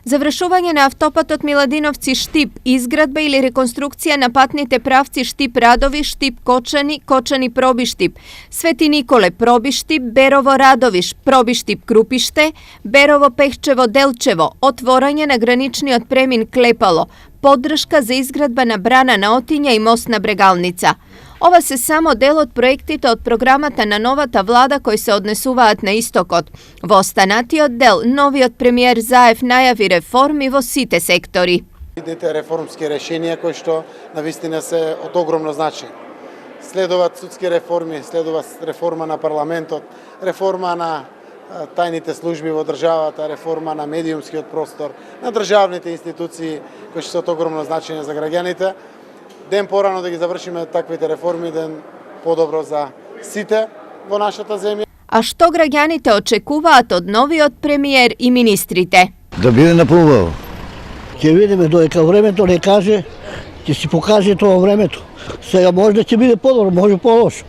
Завршување на автопатот Миладиновци-Штип, изградба или реконструкција на патните правци Штип-Радови, Штип-Кочани, Кочани-Пробиштип, Свети Николе Пробиштип, Берово-Радовиш, Пробиштип-Крупиште, Берово-Пехчево-Делчево, отворање на граничниот премин Клепало, поддршка за изградба на брана на Отиња и мост на Брегалница. Ова се само дел од проектите од програмата на новата влада кои се однесуваат на истокот. Во останатиот дел, новиот премиер Заев најави реформи во сите сектори. Идните реформски решенија кои што навистина се од огромно значај. Следуваат судски реформи, следува реформа на парламентот, реформа на тајните служби во државата, реформа на медиумскиот простор, на државните институции кои што се од огромно значење за граѓаните. Ден порано да ги завршиме таквите реформи, ден подобро за сите во нашата земја. А што граѓаните очекуваат од новиот премиер и министрите? Да биде напълно. Ќе видиме додека времето не каже, ќе си покаже тоа времето. Сега може да ќе биде подобро, може по-лошо.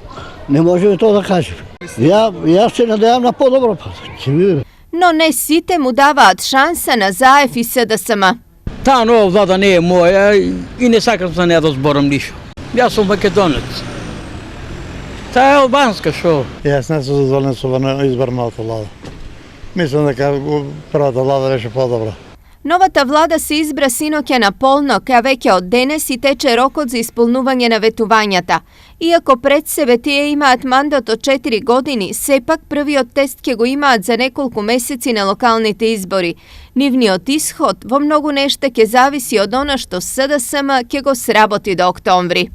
Не можеме тоа да кажеме. Јас се надевам на подобро, ќе видиме. Но не сите му даваат шанса на Заев и СДСМ. Таа нова влада не е моја и не сакам за неја да зборам ништо. Јас сум македонец. Таа е албанска, шо? Јас не сум задоволен со изборната влада. Мислам дека првата влада беше подобра. Новата влада се избра синоќа на полнок, а веќе од денес и тече рокот за исполнување на ветувањата. Иако пред себе тие имаат мандат од 4 години, сепак првиот тест ќе го имаат за неколку месеци на локалните избори. Нивниот исход во многу нешта ќе зависи од она што СДСМ ќе го сработи до октомври.